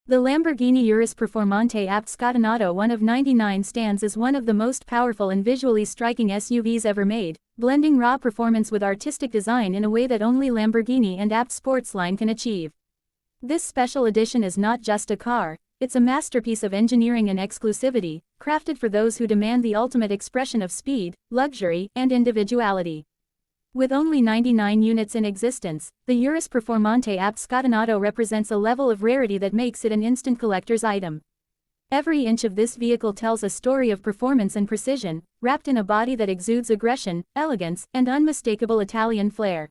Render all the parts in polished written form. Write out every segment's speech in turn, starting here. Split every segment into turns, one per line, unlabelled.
The Lamborghini Urus Performante ABT Scatenato, one of 99, stands as one of the most powerful and visually striking SUVs ever made, blending raw performance with artistic design in a way that only Lamborghini and ABT sports line can achieve. This special edition is not just a car, it's a masterpiece of engineering and exclusivity, crafted for those who demand the ultimate expression of speed, luxury, and individuality. With only 99 units in existence, the Urus Performante ABT Scatenato represents a level of rarity that makes it an instant collector's item. Every inch of this vehicle tells a story of performance and precision, wrapped in a body that exudes aggression, elegance, and unmistakable Italian flair.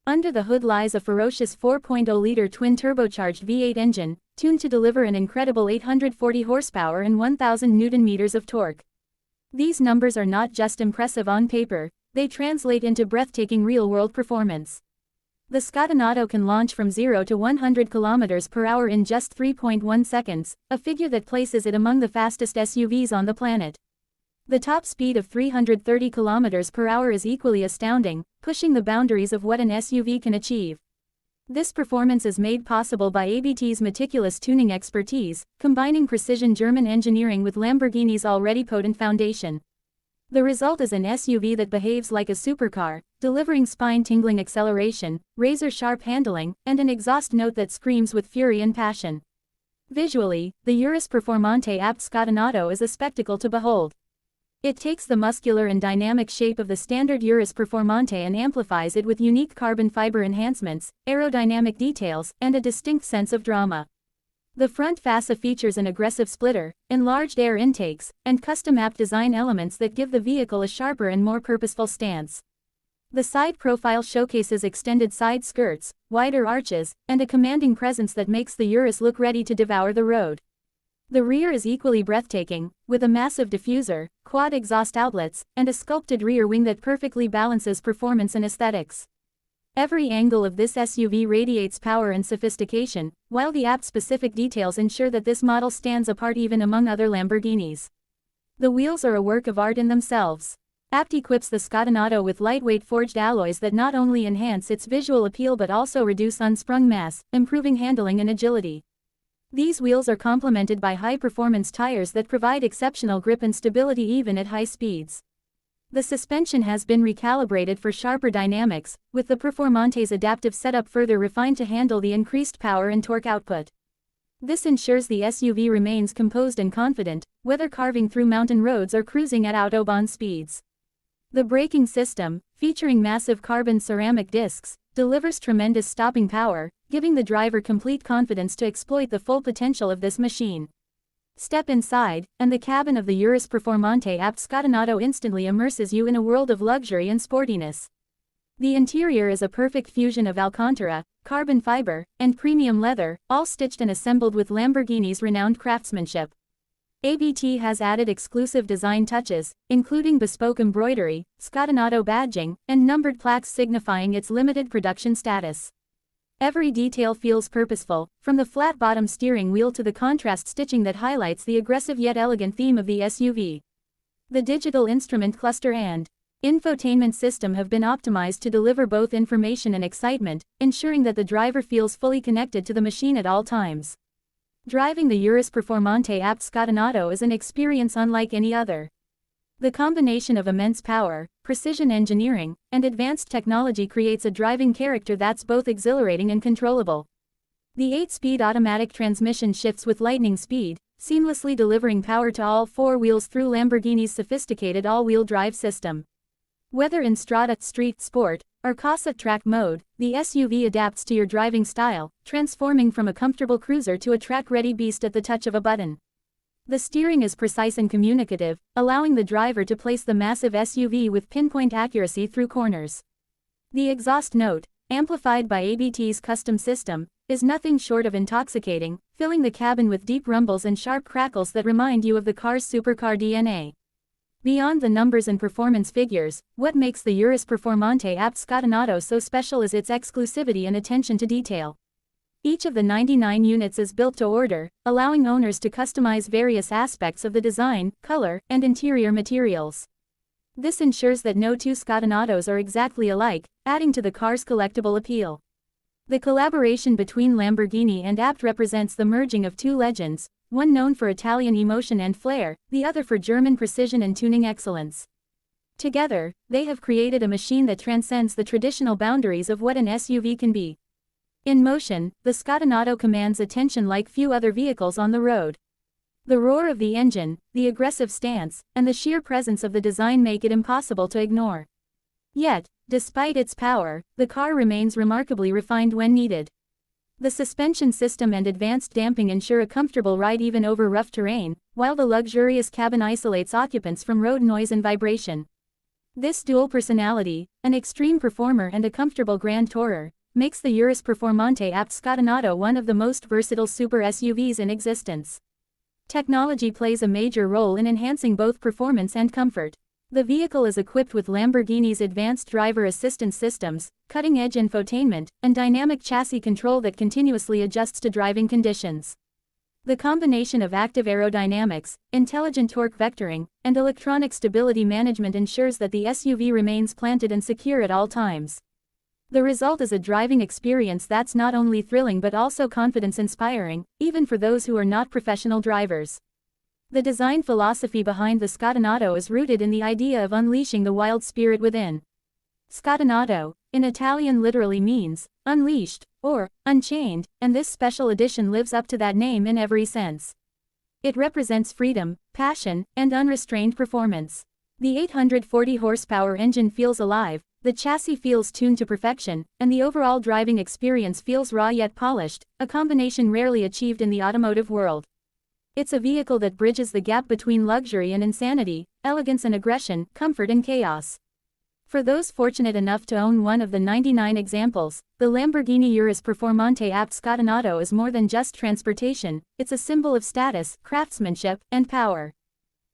Under the hood lies a ferocious 4.0-liter twin-turbocharged V8 engine, tuned to deliver an incredible 840 horsepower and 1,000 Newton-meters of torque. These numbers are not just impressive on paper, they translate into breathtaking real-world performance. The Scatenato can launch from 0 to 100 km per hour in just 3.1 seconds, a figure that places it among the fastest SUVs on the planet. The top speed of 330 km per hour is equally astounding, pushing the boundaries of what an SUV can achieve. This performance is made possible by ABT's meticulous tuning expertise, combining precision German engineering with Lamborghini's already potent foundation. The result is an SUV that behaves like a supercar, delivering spine-tingling acceleration, razor-sharp handling, and an exhaust note that screams with fury and passion. Visually, the Urus Performante ABT Scatenato is a spectacle to behold. It takes the muscular and dynamic shape of the standard Urus Performante and amplifies it with unique carbon fiber enhancements, aerodynamic details, and a distinct sense of drama. The front fascia features an aggressive splitter, enlarged air intakes, and custom-apt design elements that give the vehicle a sharper and more purposeful stance. The side profile showcases extended side skirts, wider arches, and a commanding presence that makes the Urus look ready to devour the road. The rear is equally breathtaking, with a massive diffuser, quad exhaust outlets, and a sculpted rear wing that perfectly balances performance and aesthetics. Every angle of this SUV radiates power and sophistication, while the ABT-specific details ensure that this model stands apart even among other Lamborghinis. The wheels are a work of art in themselves. ABT equips the Scatenato with lightweight forged alloys that not only enhance its visual appeal but also reduce unsprung mass, improving handling and agility. These wheels are complemented by high-performance tires that provide exceptional grip and stability even at high speeds. The suspension has been recalibrated for sharper dynamics, with the Performante's adaptive setup further refined to handle the increased power and torque output. This ensures the SUV remains composed and confident, whether carving through mountain roads or cruising at autobahn speeds. The braking system, featuring massive carbon ceramic discs, delivers tremendous stopping power, giving the driver complete confidence to exploit the full potential of this machine. Step inside, and the cabin of the Urus Performante ABT Scatenato instantly immerses you in a world of luxury and sportiness. The interior is a perfect fusion of Alcantara, carbon fiber, and premium leather, all stitched and assembled with Lamborghini's renowned craftsmanship. ABT has added exclusive design touches, including bespoke embroidery, Scatenato badging, and numbered plaques signifying its limited production status. Every detail feels purposeful, from the flat-bottom steering wheel to the contrast stitching that highlights the aggressive yet elegant theme of the SUV. The digital instrument cluster and infotainment system have been optimized to deliver both information and excitement, ensuring that the driver feels fully connected to the machine at all times. Driving the Urus Performante ABT Scatenato is an experience unlike any other. The combination of immense power, precision engineering, and advanced technology creates a driving character that's both exhilarating and controllable. The 8-speed automatic transmission shifts with lightning speed, seamlessly delivering power to all four wheels through Lamborghini's sophisticated all-wheel drive system. Whether in Strada, Street, Sport, or Casa Track mode, the SUV adapts to your driving style, transforming from a comfortable cruiser to a track-ready beast at the touch of a button. The steering is precise and communicative, allowing the driver to place the massive SUV with pinpoint accuracy through corners. The exhaust note, amplified by ABT's custom system, is nothing short of intoxicating, filling the cabin with deep rumbles and sharp crackles that remind you of the car's supercar DNA. Beyond the numbers and performance figures, what makes the Urus Performante ABT Scatenato so special is its exclusivity and attention to detail. Each of the 99 units is built to order, allowing owners to customize various aspects of the design, color, and interior materials. This ensures that no two Scatenatos are exactly alike, adding to the car's collectible appeal. The collaboration between Lamborghini and ABT represents the merging of two legends, one known for Italian emotion and flair, the other for German precision and tuning excellence. Together, they have created a machine that transcends the traditional boundaries of what an SUV can be. In motion, the Scatenato commands attention like few other vehicles on the road. The roar of the engine, the aggressive stance, and the sheer presence of the design make it impossible to ignore. Yet, despite its power, the car remains remarkably refined when needed. The suspension system and advanced damping ensure a comfortable ride even over rough terrain, while the luxurious cabin isolates occupants from road noise and vibration. This dual personality, an extreme performer and a comfortable grand tourer, makes the Urus Performante ABT Scatenato one of the most versatile super SUVs in existence. Technology plays a major role in enhancing both performance and comfort. The vehicle is equipped with Lamborghini's advanced driver assistance systems, cutting-edge infotainment, and dynamic chassis control that continuously adjusts to driving conditions. The combination of active aerodynamics, intelligent torque vectoring, and electronic stability management ensures that the SUV remains planted and secure at all times. The result is a driving experience that's not only thrilling but also confidence-inspiring, even for those who are not professional drivers. The design philosophy behind the Scatenato is rooted in the idea of unleashing the wild spirit within. Scatenato, in Italian literally means, unleashed, or, unchained, and this special edition lives up to that name in every sense. It represents freedom, passion, and unrestrained performance. The 840 horsepower engine feels alive, the chassis feels tuned to perfection, and the overall driving experience feels raw yet polished, a combination rarely achieved in the automotive world. It's a vehicle that bridges the gap between luxury and insanity, elegance and aggression, comfort and chaos. For those fortunate enough to own one of the 99 examples, the Lamborghini Urus Performante ABT Scatenato is more than just transportation, it's a symbol of status, craftsmanship, and power.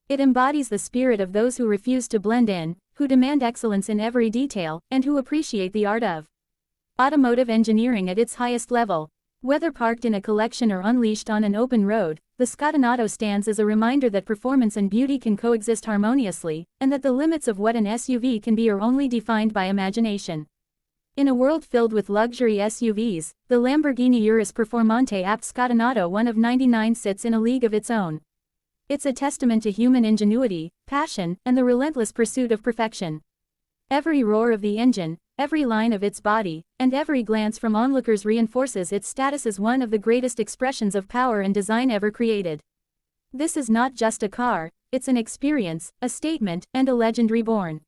It embodies the spirit of those who refuse to blend in, who demand excellence in every detail, and who appreciate the art of automotive engineering at its highest level. Whether parked in a collection or unleashed on an open road, the Scatenato stands as a reminder that performance and beauty can coexist harmoniously, and that the limits of what an SUV can be are only defined by imagination. In a world filled with luxury SUVs, the Lamborghini Urus Performante ABT Scatenato one of 99 sits in a league of its own. It's a testament to human ingenuity, passion, and the relentless pursuit of perfection. Every roar of the engine, every line of its body, and every glance from onlookers reinforces its status as one of the greatest expressions of power and design ever created. This is not just a car, it's an experience, a statement, and a legend reborn.